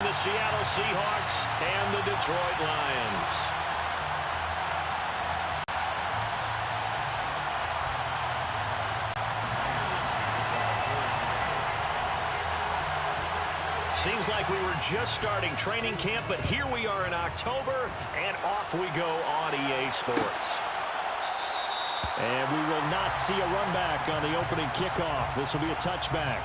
The Seattle Seahawks and the Detroit Lions. Seems like we were just starting training camp, but here we are in October, and off we go on EA Sports. And we will not see a run back on the opening kickoff. This will be a touchback.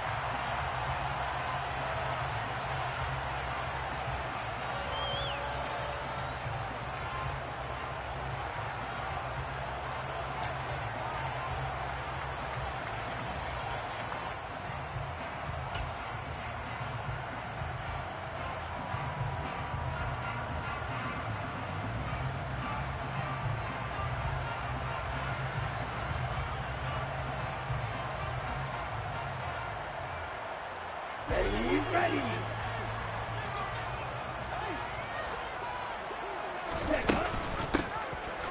Ready.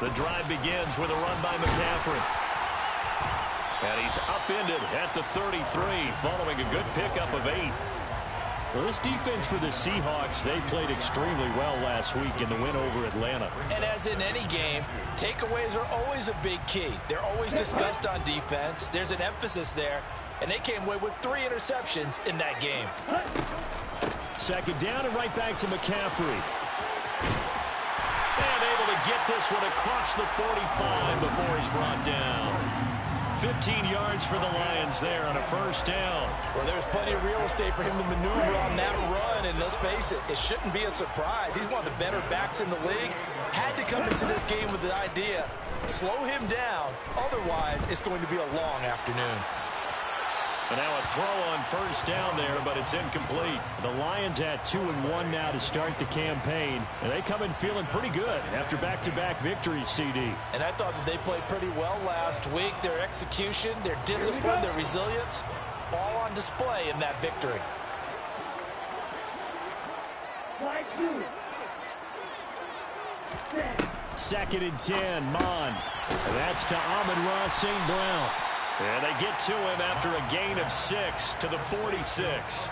The drive begins with a run by McCaffrey. And he's upended at the 33, following a good pickup of 8. Well, this defense for the Seahawks, they played extremely well last week in the win over Atlanta. And as in any game, takeaways are always a big key. They're always discussed on defense. There's an emphasis there. And they came away with 3 interceptions in that game. Second down and right back to McCaffrey. And able to get this one across the 45 before he's brought down. 15 yards for the Lions there on a first down. Well, there's plenty of real estate for him to maneuver on that run. And let's face it, it shouldn't be a surprise. He's one of the better backs in the league. Had to come into this game with the idea, slow him down. Otherwise, it's going to be a long afternoon. And now a throw on first down there, but it's incomplete. The Lions at 2-1 now to start the campaign. And they come in feeling pretty good after back-to-back victories, CD. And I thought that they played pretty well last week. Their execution, their discipline, their resilience, all on display in that victory. Second and 10, Mon. And that's to Amon-Ra St. Brown. And they get to him after a gain of 6 to the 46.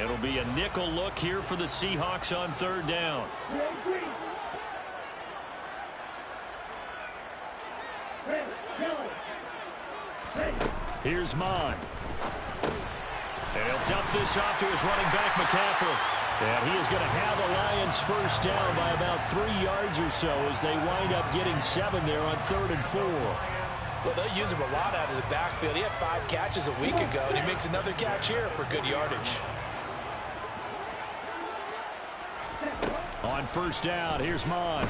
It'll be a nickel look here for the Seahawks on third down. Here's Mon. And he'll dump this off to his running back, McCaffrey. And he is going to have the Lions first down by about 3 yards or so as they wind up getting 7 there on 3rd and 4. Well, they'll use him a lot out of the backfield. He had 5 catches a week ago, and he makes another catch here for good yardage. On first down, here's Mon.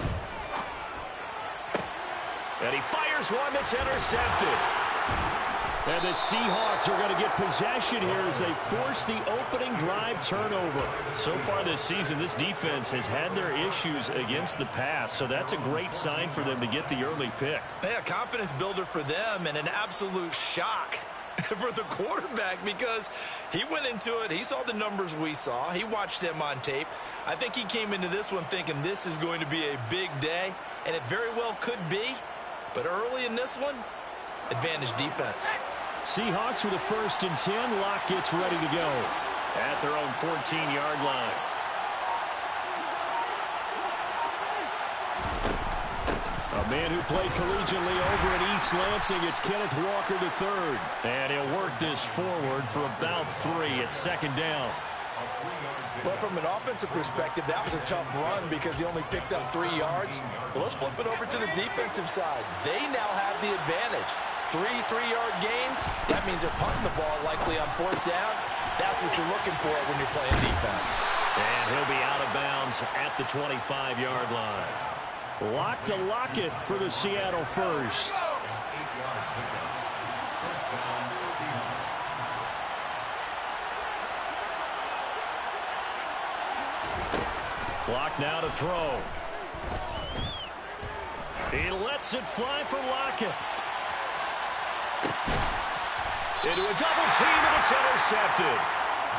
And he fires one that's intercepted. And the Seahawks are going to get possession here as they force the opening drive turnover. So far this season, this defense has had their issues against the pass, so that's a great sign for them to get the early pick. Yeah, confidence builder for them and an absolute shock for the quarterback because he went into it. He saw the numbers we saw. He watched them on tape. I think he came into this one thinking this is going to be a big day, and it very well could be. But early in this one, advantage defense. Seahawks with a 1st and 10. Locke gets ready to go. At their own 14-yard line. A man who played collegiately over at East Lansing, it's Kenneth Walker III. And he'll work this forward for about 3 at 2nd down. But from an offensive perspective, that was a tough run because he only picked up 3 yards. Well, let's flip it over to the defensive side. They now have the advantage. 3 3-yard gains, that means they're punting the ball likely on 4th down. That's what you're looking for when you're playing defense. And he'll be out of bounds at the 25-yard line. Lock to Lockett for the Seattle first. Lock now to throw. He lets it fly for Lockett. Into a double team, and it's intercepted.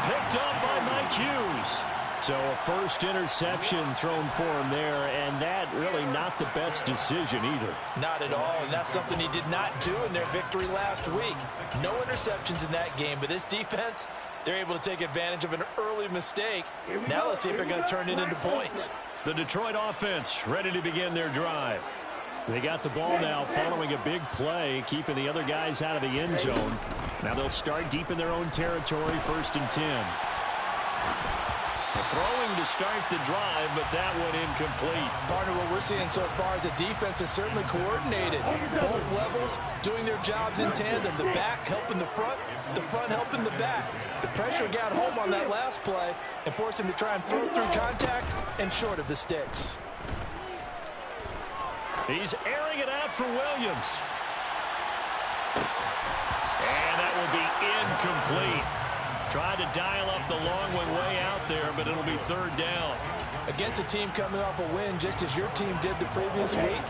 Picked up by Mike Hughes. So a first interception thrown for him there, and that really not the best decision either. Not at all, and that's something he did not do in their victory last week. No interceptions in that game, but this defense, they're able to take advantage of an early mistake. Now let's see if they're going to turn it into points. The Detroit offense ready to begin their drive. They got the ball now following a big play, keeping the other guys out of the end zone. Now they'll start deep in their own territory, 1st and 10. Throwing to start the drive, but that one incomplete. Partner, what we're seeing so far is the defense is certainly coordinated. Both levels doing their jobs in tandem. The back helping the front helping the back. The pressure got home on that last play and forced him to try and throw through contact and short of the sticks. He's airing it out for Williams. And that will be incomplete. Tried to dial up the long one way out there, but it'll be 3rd down. Against a team coming off a win, just as your team did the previous week,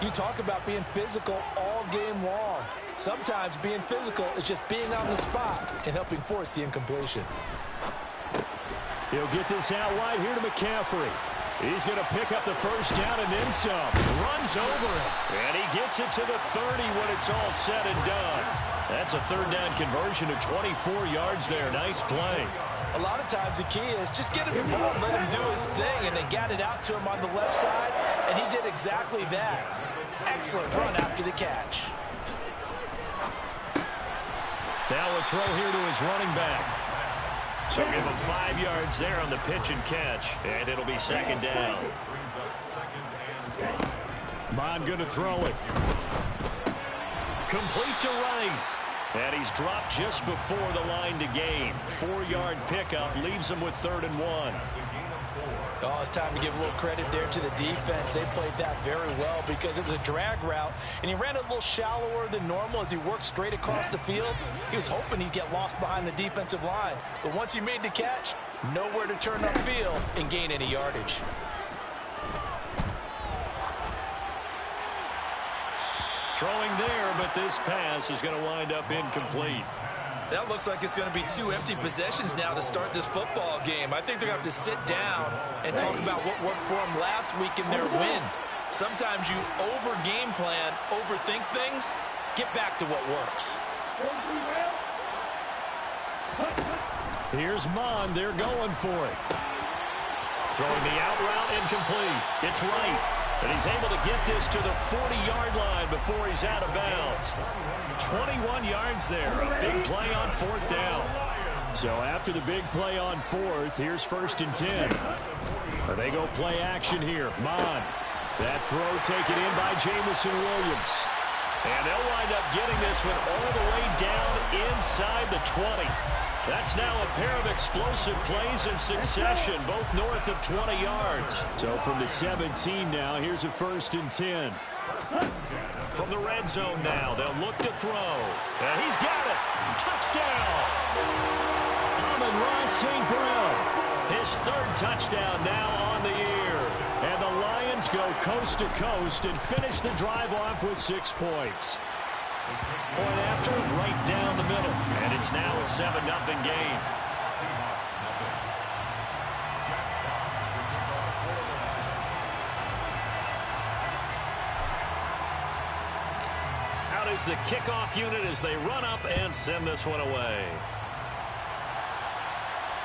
you talk about being physical all game long. Sometimes being physical is just being on the spot and helping force the incompletion. He'll get this out wide here to McCaffrey. He's going to pick up the 1st down and then some. Runs over it. And he gets it to the 30 when it's all said and done. That's a 3rd down conversion of 24 yards there. Nice play. A lot of times the key is just get him the ball and let him do his thing, and they got it out to him on the left side, and he did exactly that. Excellent run after the catch. Now a throw here to his running back. So give him 5 yards there on the pitch and catch, and it'll be 2nd down. Bond going to throw it. Complete to Wright. And he's dropped just before the line to gain. 4-yard pickup leaves him with 3rd and 1. Oh, it's time to give a little credit there to the defense. They played that very well because it was a drag route, and he ran it a little shallower than normal as he worked straight across the field. He was hoping he'd get lost behind the defensive line, but once he made the catch, nowhere to turn upfield and gain any yardage. Throwing there, but this pass is going to wind up incomplete. That looks like it's going to be 2 empty possessions now to start this football game. I think they're going to have to sit down and talk about what worked for them last week in their win. Sometimes you over-game plan, overthink things. Get back to what works. Here's Mond. They're going for it. Throwing the out route incomplete. It's Wright. And he's able to get this to the 40-yard line before he's out of bounds. 21 yards there. A big play on 4th down. So after the big play on 4th, here's 1st and 10. They go play action here. Mond. That throw taken in by Jamison Williams. And they'll wind up getting this one all the way down inside the 20. That's now a pair of explosive plays in succession, both north of 20 yards. So from the 17 now, here's a 1st and 10. From the red zone now, they'll look to throw. And he's got it. Touchdown. Amon-Ra St. Brown. His 3rd touchdown now on the year. And the Lions go coast to coast and finish the drive off with 6 points. Point after, right down the middle. And it's now a 7-0 game. Out is the kickoff unit as they run up and send this one away.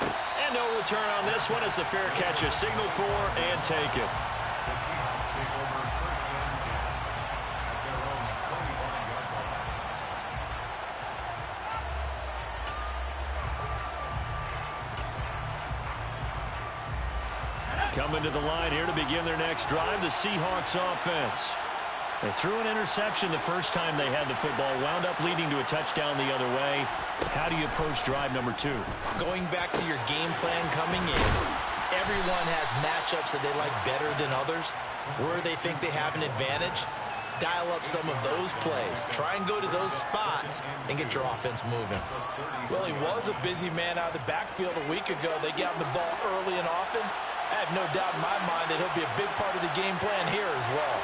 And no return on this one as the fair catch is signaled for and taken. Coming to the line here to begin their next drive, the Seahawks offense. They threw an interception the first time they had the football, wound up leading to a touchdown the other way. How do you approach drive number 2? Going back to your game plan coming in, everyone has matchups that they like better than others. Where they think they have an advantage, dial up some of those plays. Try and go to those spots and get your offense moving. Well, he was a busy man out of the backfield a week ago. They got him the ball early and often. I have no doubt in my mind that he'll be a big part of the game plan here as well.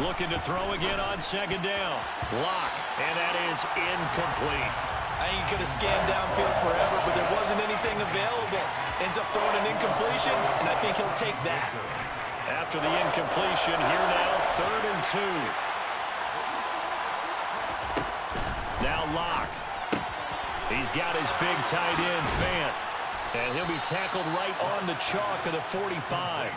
Looking to throw again on 2nd down. Block, and that is incomplete. I think he could have scanned downfield forever, but there wasn't anything available. Ends up throwing an incompletion, and I think he'll take that. After the incompletion, here now, 3rd and 2. Now Locke. He's got his big tight end, Fant. And he'll be tackled right on the chalk of the 45.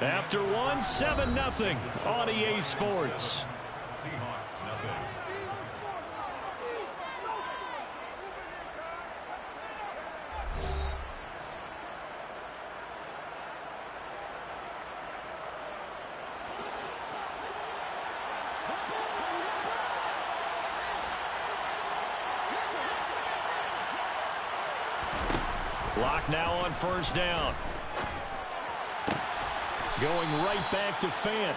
After one, 7-0 on EA Sports. Seahawks, nothing. Locke now on 1st down. Going right back to Fant.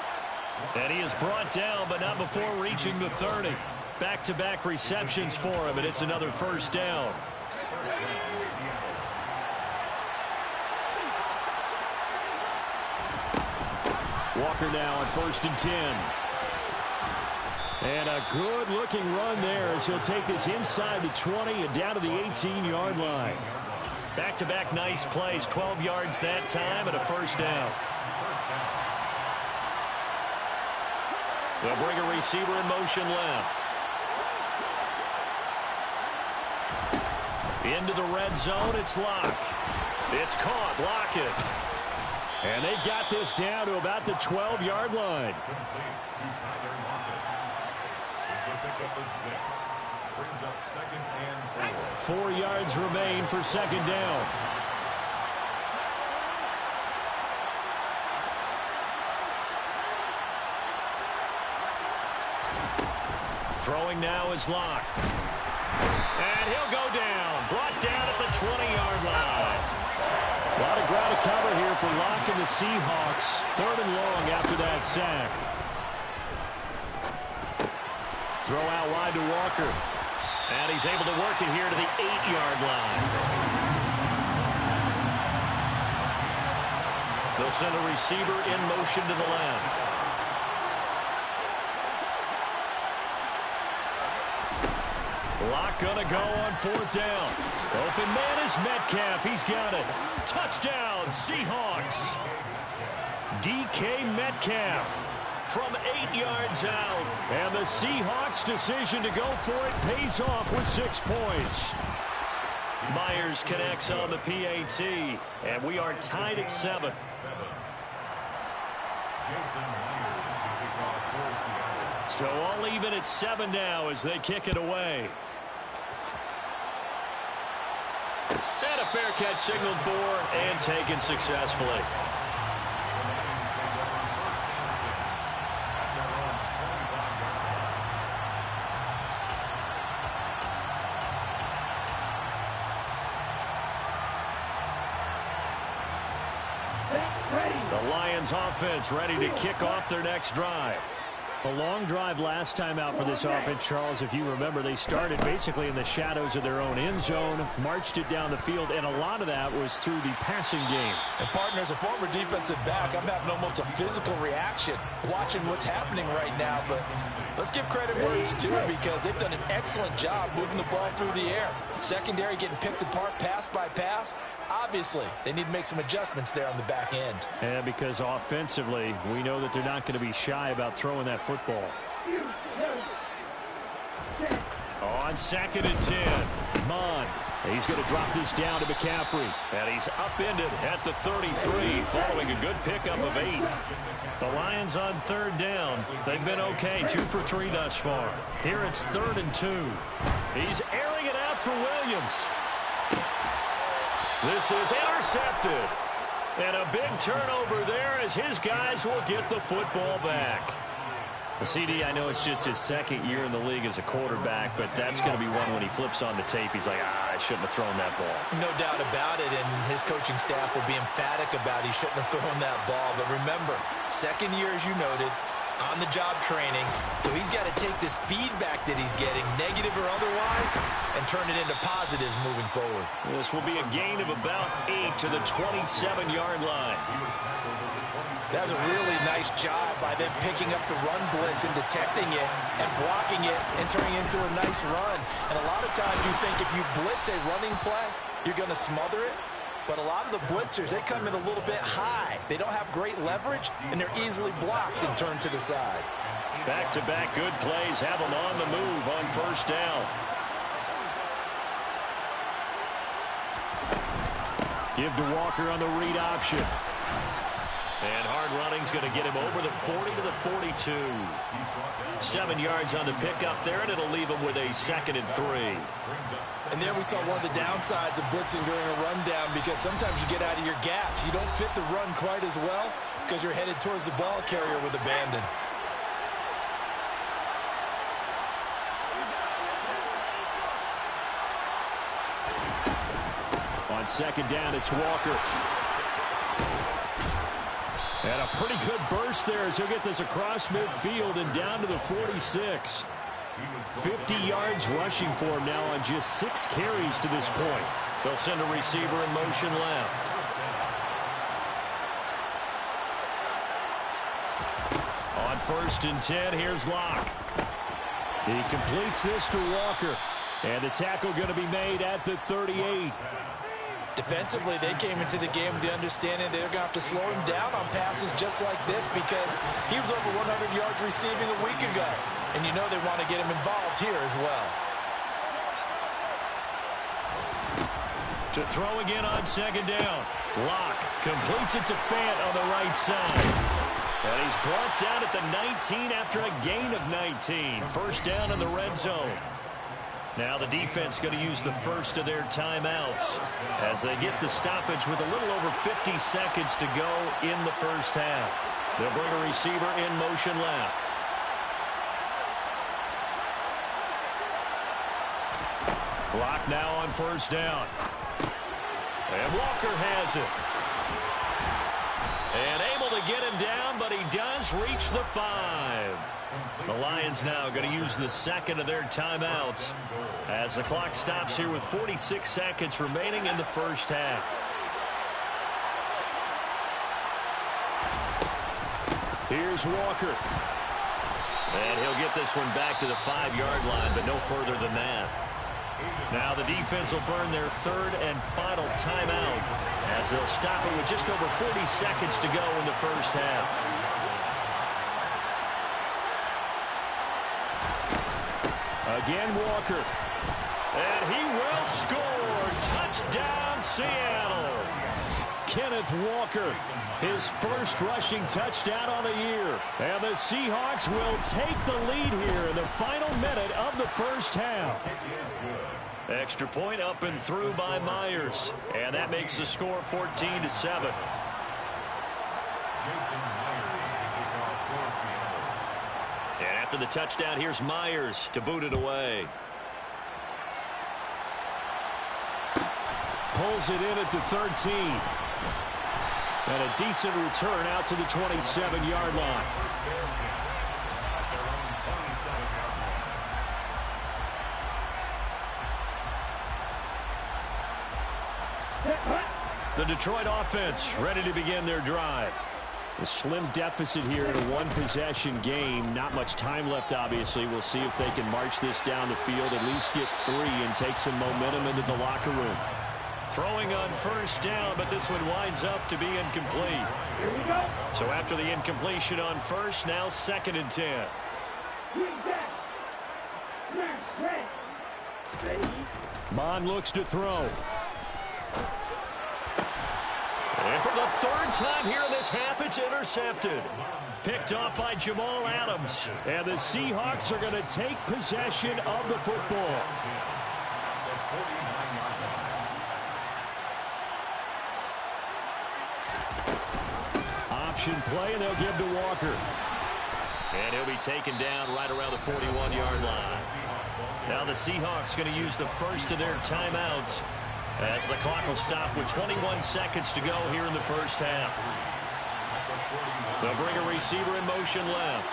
And he is brought down, but not before reaching the 30. Back-to-back receptions for him, and it's another 1st down. Walker now on 1st and 10. And a good-looking run there as he'll take this inside the 20 and down to the 18-yard line. Back-to-back nice plays, 12 yards that time and a 1st down. They'll bring a receiver in motion left. Into the red zone, it's Locke. It's caught, Lockett. And they've got this down to about the 12-yard line. 4 yards remain for 2nd down. Throwing now is Locke. And he'll go down. Brought down at the 20-yard line. A lot of ground to cover here for Locke and the Seahawks. 3rd and long after that sack. Throw out wide to Walker. And he's able to work it here to the 8-yard line. They'll send a receiver in motion to the left. Locke gonna go on 4th down. Open man is Metcalf. He's got it. Touchdown, Seahawks. DK Metcalf from 8 yards out. And the Seahawks' decision to go for it pays off with 6 points. Myers connects on the PAT, and we are tied at 7. So all even at 7 now as they kick it away. And a fair catch signaled for and taken successfully. The Lions offense ready to kick off their next drive. A long drive last time out for this offense, Charles. If you remember, they started basically in the shadows of their own end zone, marched it down the field, and a lot of that was through the passing game. And, partner, as a former defensive back, I'm having almost a physical reaction watching what's happening right now. But let's give credit where it's due because they've done an excellent job moving the ball through the air. Secondary getting picked apart pass by pass. Obviously, they need to make some adjustments there on the back end. And because offensively, we know that they're not going to be shy about throwing that football. On 2nd and 10, Mon. He's going to drop this down to McCaffrey. And he's upended at the 33 following a good pickup of 8. The Lions on 3rd down. They've been okay, 2 for 3 thus far. Here it's 3rd and 2. He's airing it out for Williams. This is intercepted. And a big turnover there as his guys will get the football back. The CD, I know it's just his 2nd year in the league as a quarterback, but that's going to be one when he flips on the tape. He's like, I shouldn't have thrown that ball. No doubt about it, and his coaching staff will be emphatic about he shouldn't have thrown that ball. But remember, 2nd year, as you noted, on-the-job training. So he's got to take this feedback that he's getting, negative or otherwise, and turn it into positives moving forward. This will be a gain of about 8 to the 27-yard line. That was a really nice job by them picking up the run blitz and detecting it and blocking it and turning it into a nice run. And a lot of times you think if you blitz a running play, you're going to smother it. But a lot of the blitzers, they come in a little bit high. They don't have great leverage, and they're easily blocked and turned to the side. Back-to-back good plays have them on the move on first down. Give to Walker on the read option. And hard running's going to get him over the 40 to the 42. 7 yards on the pickup there, and it'll leave him with a 2nd and 3. And there we saw one of the downsides of blitzing during a rundown, because sometimes you get out of your gaps. You don't fit the run quite as well because you're headed towards the ball carrier with abandon. On 2nd down, it's Walker. And a pretty good burst there as he'll get this across midfield and down to the 46. 50 yards rushing for him now on just 6 carries to this point. They'll send a receiver in motion left. On 1st and 10, here's Locke. He completes this to Walker. And the tackle going to be made at the 38. Defensively, they came into the game with the understanding they're going to have to slow him down on passes just like this, because he was over 100 yards receiving a week ago. And you know they want to get him involved here as well. To throw again on 2nd down. Locke completes it to Fant on the right side. And he's brought down at the 19 after a gain of 19. First down in the red zone. Now the defense going to use the first of their timeouts as they get the stoppage with a little over 50 seconds to go in the first half. They'll bring a receiver in motion left. Clock now on 1st down. And Walker has it. And able to get him down, but he does reach the 5. The Lions now going to use the 2nd of their timeouts as the clock stops here with 46 seconds remaining in the first half. Here's Walker. And he'll get this one back to the 5-yard line, but no further than that. Now the defense will burn their 3rd and final timeout as they'll stop it with just over 40 seconds to go in the first half. Again, Walker. And he will score. Touchdown, Seattle. Kenneth Walker, his first rushing touchdown on the year. And the Seahawks will take the lead here in the final minute of the first half. Extra point up and through by Myers. And that makes the score 14-7. And after the touchdown, here's Myers to boot it away. Pulls it in at the 13. And a decent return out to the 27-yard line. The Detroit offense ready to begin their drive. A slim deficit here in a one-possession game. Not much time left, obviously. We'll see if they can march this down the field, at least get 3, and take some momentum into the locker room. Throwing on 1st down, but this one winds up to be incomplete. So after the incompletion on 1st, now 2nd and 10. Mond looks to throw. And for the 3rd time here in this half, it's intercepted. Picked off by Jamal Adams. And the Seahawks are going to take possession of the football. Option play, and they'll give to Walker. And he'll be taken down right around the 41-yard line. Now the Seahawks going to use the first of their timeouts as the clock will stop with 21 seconds to go here in the first half. They'll bring a receiver in motion left.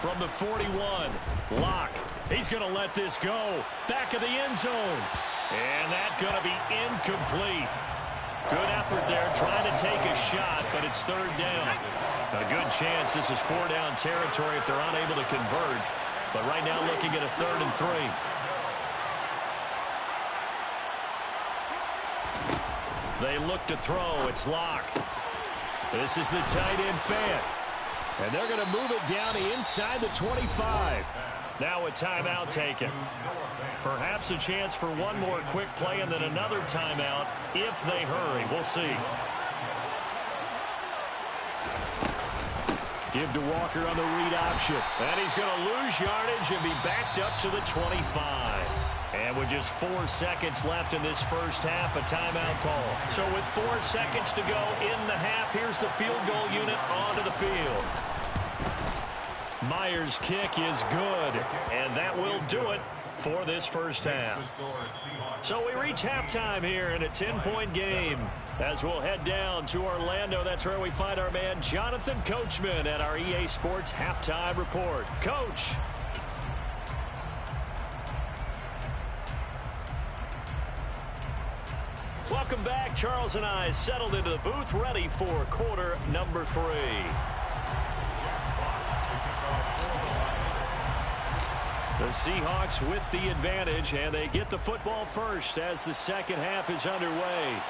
From the 41, Locke. He's going to let this go. Back of the end zone. And that's going to be incomplete. Good effort there trying to take a shot, but it's third down. A good chance this is four-down territory if they're unable to convert. But right now looking at a 3rd and 3. They look to throw. It's Locke. This is the tight end fan. And they're going to move it down inside the 25. Now a timeout taken. Perhaps a chance for one more quick play and then another timeout if they hurry. We'll see. Give to Walker on the read option. And he's going to lose yardage and be backed up to the 25. And with just 4 seconds left in this first half, a timeout call. So with 4 seconds to go in the half, here's the field goal unit onto the field. Myers' kick is good, and that will do it for this first half. So we reach halftime here in a 10-point game. As we'll head down to Orlando, that's where we find our man Jonathan Coachman at our EA Sports Halftime Report. Coach. Welcome back. Charles and I settled into the booth, ready for quarter number 3. The Seahawks with the advantage, and they get the football first as the second half is underway.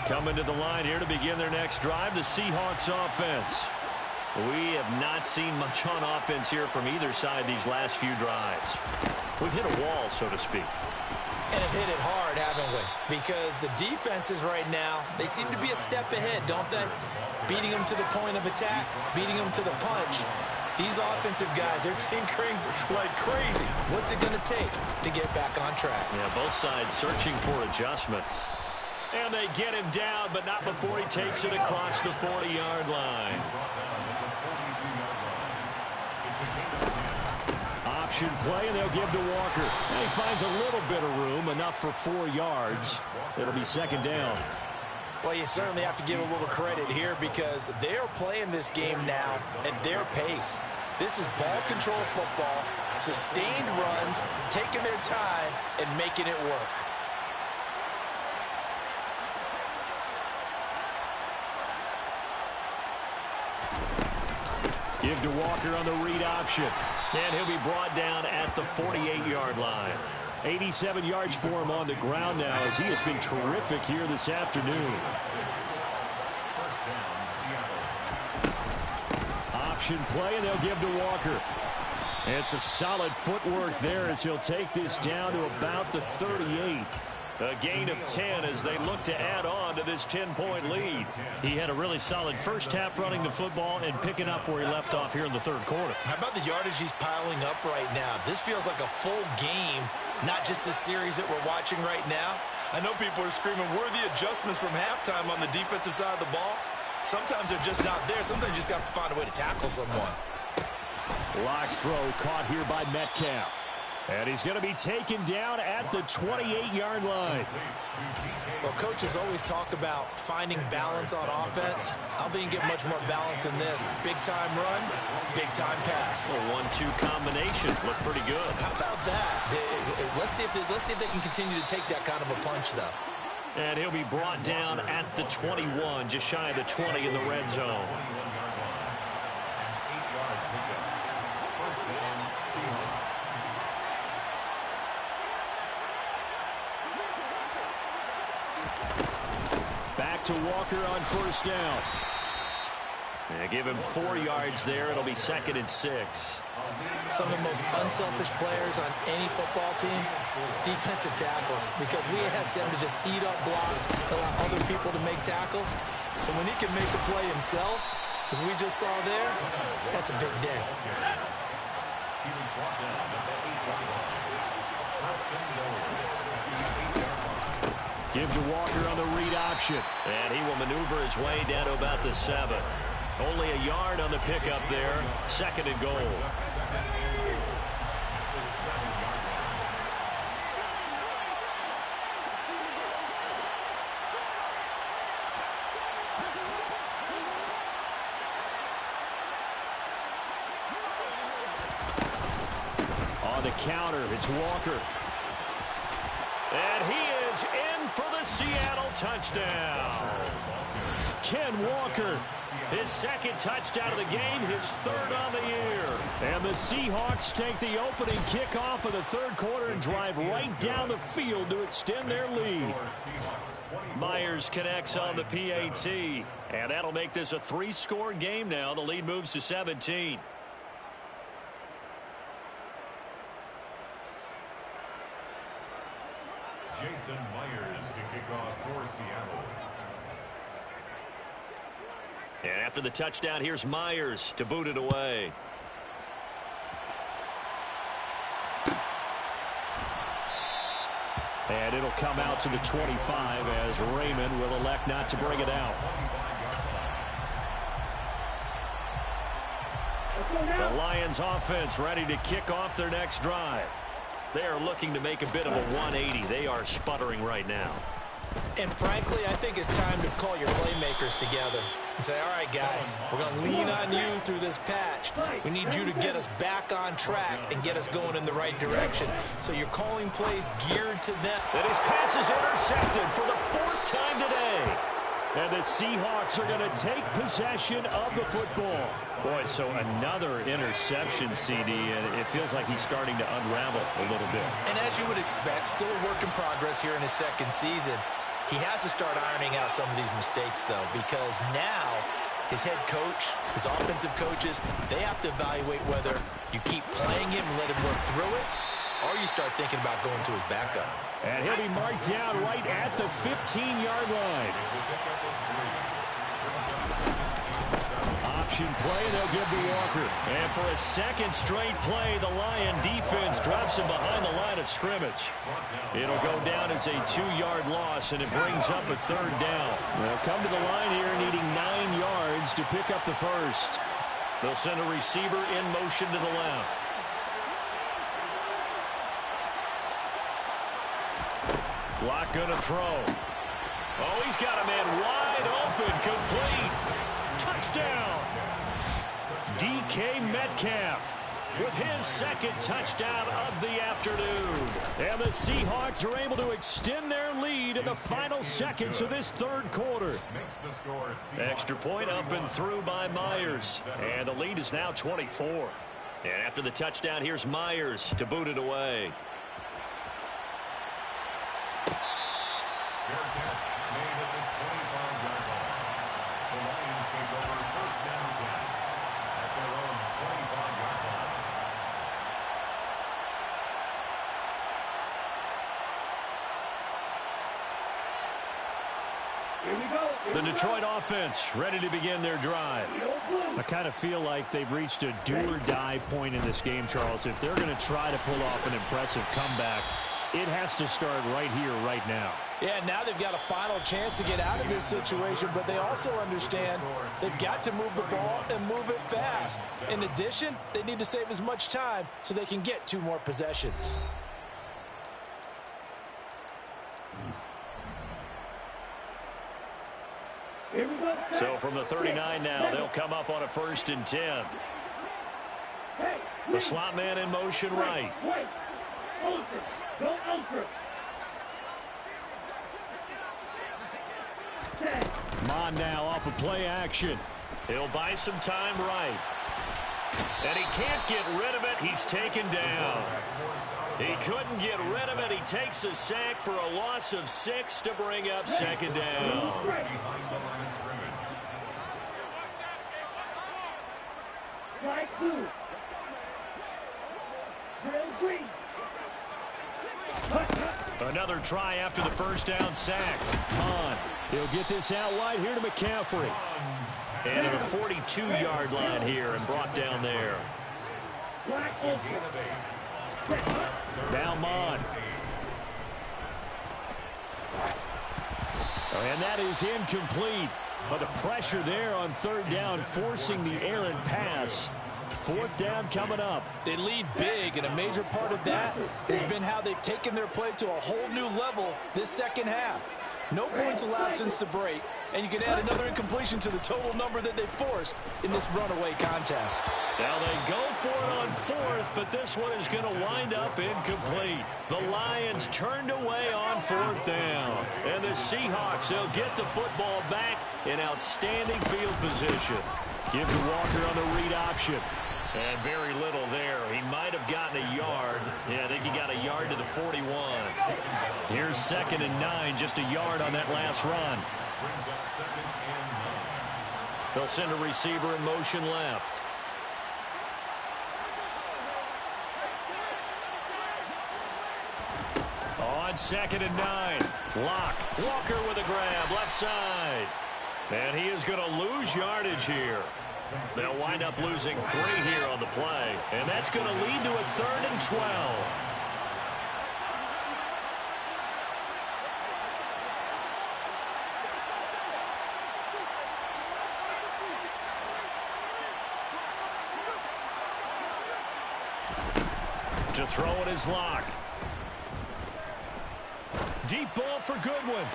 Coming to the line here to begin their next drive, the Seahawks offense. We have not seen much on offense here from either side these last few drives. We've hit a wall, so to speak. And have hit it hard, haven't we? Because the defenses right now, they seem to be a step ahead, don't they? Beating them to the point of attack, beating them to the punch. These offensive guys, they're tinkering like crazy. What's it going to take to get back on track? Yeah, both sides searching for adjustments. And they get him down, but not before he takes it across the 40-yard line. Option play, and they'll give to Walker. And he finds a little bit of room, enough for 4 yards. It'll be second down. Well, you certainly have to give a little credit here because they're playing this game now at their pace. This is ball control football, sustained runs, taking their time, and making it work. Give to Walker on the read option. And he'll be brought down at the 48-yard line. 87 yards for him on the ground now as he has been terrific here this afternoon. Option play, and they'll give to Walker. And some solid footwork there as he'll take this down to about the 38. A gain of 10 as they look to add on to this 10-point lead. He had a really solid first half running the football and picking up where he left off here in the third quarter. How about the yardage he's piling up right now? This feels like a full game, not just the series that we're watching right now. I know people are screaming, where are the adjustments from halftime on the defensive side of the ball? Sometimes they're just not there. Sometimes you just have to find a way to tackle someone. Locke's throw caught here by Metcalf. And he's going to be taken down at the 28-yard line. Well, coaches always talk about finding balance on offense. I don't think you get much more balance than this. Big-time run, big-time pass. A 1-2 combination. Looked pretty good. How about that? Let's see if they can continue to take that kind of a punch, though. And he'll be brought down at the 21, just shy of the 20 in the red zone. Back to Walker on first down. And give him 4 yards there. It'll be 2nd and 6. Some of the most unselfish players on any football team, defensive tackles, because we ask them to just eat up blocks, allow other people to make tackles. And when he can make the play himself, as we just saw there, that's a big day. Give to Walker on the read option. And he will maneuver his way down to about the 7. Only a yard on the pickup there. 2nd and goal. On the counter, it's Walker. And he is in for the Seattle touchdown. Ken Walker, his 2nd touchdown of the game, his 3rd on the year. And the Seahawks take the opening kickoff of the 3rd quarter and drive right down the field to extend their lead. Myers connects on the PAT. And that'll make this a 3-score game now. The lead moves to 17. Jason Myers to kick off for Seattle. And after the touchdown, here's Myers to boot it away. And it'll come out to the 25 as Raymond will elect not to bring it out. The Lions offense ready to kick off their next drive. They are looking to make a bit of a 180. They are sputtering right now. And frankly, I think it's time to call your playmakers together and say, all right, guys, we're going to lean on you through this patch. We need you to get us back on track and get us going in the right direction. So you're calling plays geared to them. And his pass is intercepted for the 4th time today. And the Seahawks are going to take possession of the football. Boy, so another interception, CD, and it feels like he's starting to unravel a little bit. And as you would expect, still a work in progress here in his 2nd season. He has to start ironing out some of these mistakes, though, because now his head coach, his offensive coaches, they have to evaluate whether you keep playing him and let him work through it, or you start thinking about going to his backup. And he'll be marked down right at the 15-yard line. Option play, they'll give to Walker. And for a 2nd straight play, the Lion defense drops him behind the line of scrimmage. It'll go down as a 2-yard loss, and it brings up a 3rd down. They'll come to the line here needing 9 yards to pick up the 1st. They'll send a receiver in motion to the left. Block gonna throw. Oh, he's got a man wide open, complete. Touchdown. DK Metcalf with his 2nd touchdown of the afternoon. And the Seahawks are able to extend their lead in the final seconds of this 3rd quarter. Extra point up and through by Myers. And the lead is now 24. And after the touchdown, here's Myers to boot it away. The Detroit offense ready to begin their drive. I kind of feel like they've reached a do-or-die point in this game, Charles. If they're going to try to pull off an impressive comeback, it has to start right here, right now. Yeah, now they've got a final chance to get out of this situation, but they also understand they've got to move the ball and move it fast. In addition, they need to save as much time so they can get 2 more possessions. So from the 39 now, they'll come up on a 1st and 10. The slot man in motion right. Mon now off of play action. He'll buy some time right. And he can't get rid of it. He's taken down. He couldn't get rid of it. He takes a sack for a loss of 6 to bring up 2nd down. Another try after the 1st down sack. Mon, he'll get this out wide here to McCaffrey. And at a 42-yard line here and brought down there. Now Mon. And that is incomplete. But the pressure there on third down, forcing the errant pass. Fourth down coming up. They lead big, and a major part of that has been how they've taken their play to a whole new level this second half. No points allowed since the break, and you can add another incompletion to the total number that they forced in this runaway contest. Now they go for it on fourth, but this one is going to wind up incomplete. The Lions turned away on fourth down. And the Seahawks, they'll get the football back in outstanding field position. Give to Walker on the read option. And very little there. He might have gotten a yard. Yeah, I think he got a yard to the 41. Here's 2nd and 9, just a yard on that last run. They'll send a receiver in motion left. On 2nd and 9, Lock. Walker with a grab, left side. And he is going to lose yardage here. They'll wind up losing 3 here on the play. And that's going to lead to a 3rd and 12. To throw it is Lock. Deep ball for Goodwin.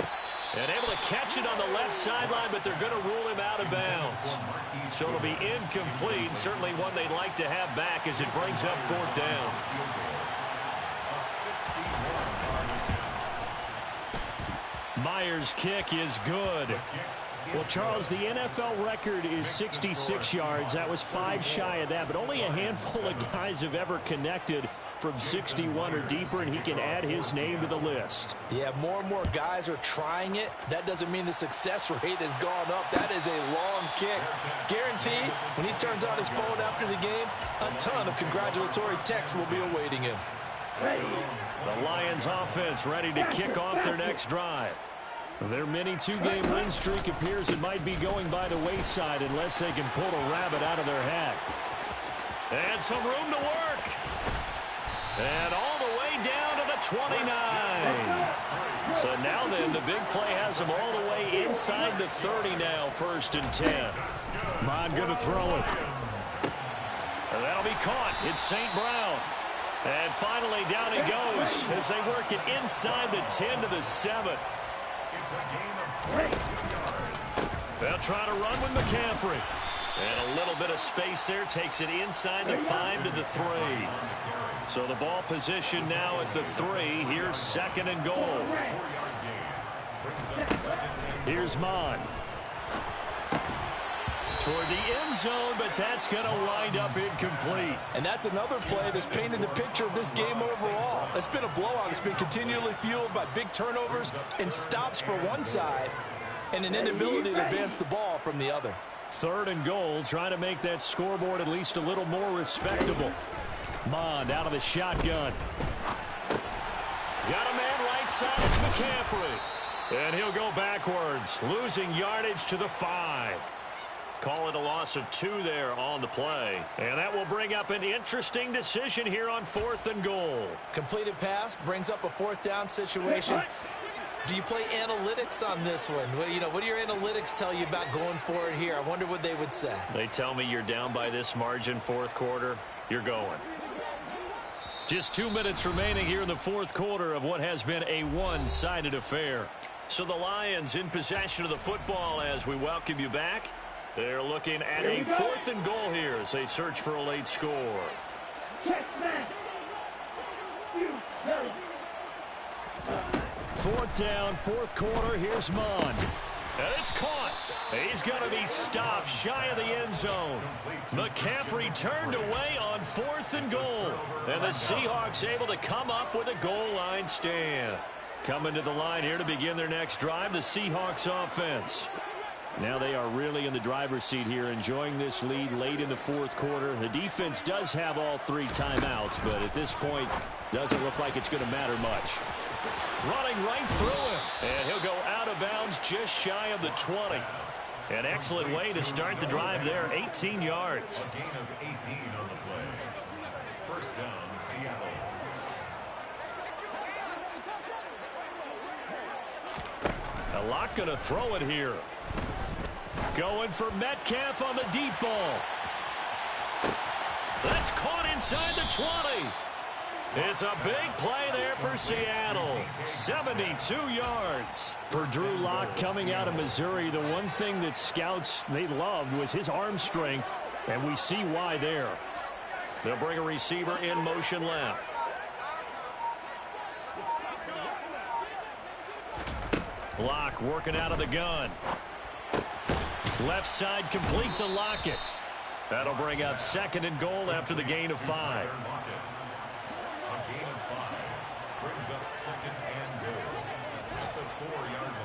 And able to catch it on the left sideline, but they're going to rule him out of bounds. So it'll be incomplete. Certainly one they'd like to have back as it brings up 4th down. Myers' kick is good. Well, Charles, the NFL record is 66 yards. That was 5 shy of that, but only a handful of guys have ever connected from 61 or deeper, and he can add his name to the list. Yeah, more and more guys are trying it. That doesn't mean the success rate has gone up. That is a long kick. Guaranteed, when he turns on his phone after the game, a ton of congratulatory texts will be awaiting him. The Lions offense ready to kick off their next drive. Their mini 2-game win streak appears it might be going by the wayside unless they can pull a rabbit out of their hat. And some room to work. And all the way down to the 29. So now then, the big play has them all the way inside the 30 now, 1st and 10. Mon going to throw it. And that'll be caught. It's St. Brown. And finally down he goes as they work it inside the 10 to the 7. They'll try to run with McCaffrey. And a little bit of space there takes it inside the 5 to the 3. So the ball position now at the 3. Here's 2nd and goal. Here's Mon. Toward the end zone, but that's going to wind up incomplete. And that's another play that's painted the picture of this game overall. It's been a blowout. It's been continually fueled by big turnovers and stops for one side and an inability to advance the ball from the other. 3rd and goal, trying to make that scoreboard at least a little more respectable. Mond out of the shotgun. Got a man right side. It's McCaffrey. And he'll go backwards, losing yardage to the 5. Call it a loss of 2 there on the play. And that will bring up an interesting decision here on 4th and goal. Completed pass brings up a 4th down situation. Do you play analytics on this one? Well, you know, what do your analytics tell you about going for it here? I wonder what they would say. They tell me you're down by this margin 4th quarter. You're going. Just 2 minutes remaining here in the 4th quarter of what has been a one-sided affair. So the Lions in possession of the football as we welcome you back. They're looking at a 4th and goal here as they search for a late score. 4th down, 4th quarter. Here's Mond. And it's caught. He's going to be stopped shy of the end zone. McCaffrey turned away on 4th and goal. And the Seahawks able to come up with a goal line stand. Coming to the line here to begin their next drive, the Seahawks offense. Now they are really in the driver's seat here, enjoying this lead late in the 4th quarter. The defense does have all 3 timeouts, but at this point, doesn't look like it's going to matter much. Running right through him, and he'll go out of bounds just shy of the 20. An excellent way to start the drive there, 18 yards. A gain of 18 on the play. 1st down, Seattle. A lot going to throw it here. Going for Metcalf on the deep ball. That's caught inside the 20. It's a big play there for Seattle. 72 yards. For Drew Lock coming out of Missouri, the one thing that scouts they loved was his arm strength, and we see why there. They'll bring a receiver in motion left. Lock working out of the gun. Left side complete to Lockett. That'll bring up 2nd and goal after the gain of 5. A gain of 5 brings up 2nd and goal at the 4-yard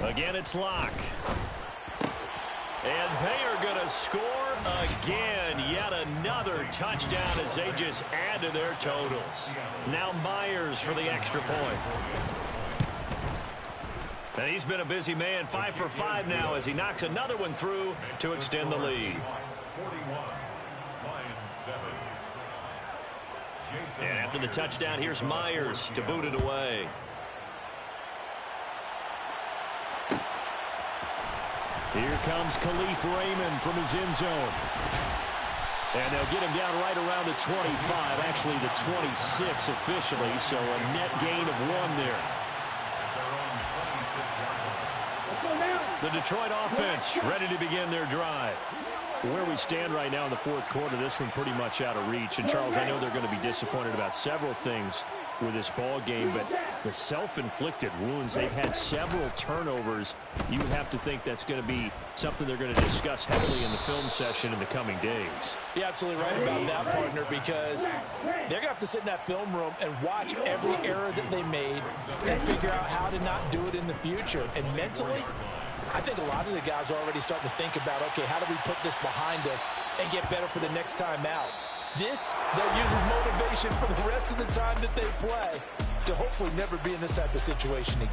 line. Again, it's Lock. And they are going to score again. Yet another touchdown as they just add to their totals. Now Myers for the extra point. And he's been a busy man, 5 for 5 now as he knocks another one through to extend the lead. 41, Lions 7. And after the touchdown, here's Myers to boot it away. Here comes Khalif Raymond from his end zone. And they'll get him down right around the 25, actually the 26 officially, so a net gain of 1 there. The Detroit offense ready to begin their drive. Where we stand right now in the 4th quarter, this one pretty much out of reach. And, Charles, I know they're going to be disappointed about several things with this ball game, but the self-inflicted wounds, they've had several turnovers. You have to think that's going to be something they're going to discuss heavily in the film session in the coming days. You're absolutely right about that, partner, because they're going to have to sit in that film room and watch every error that they made and figure out how to not do it in the future. And mentally, I think a lot of the guys are already starting to think about, okay, how do we put this behind us and get better for the next time out? This, they'll use as motivation for the rest of the time that they play to hopefully never be in this type of situation again.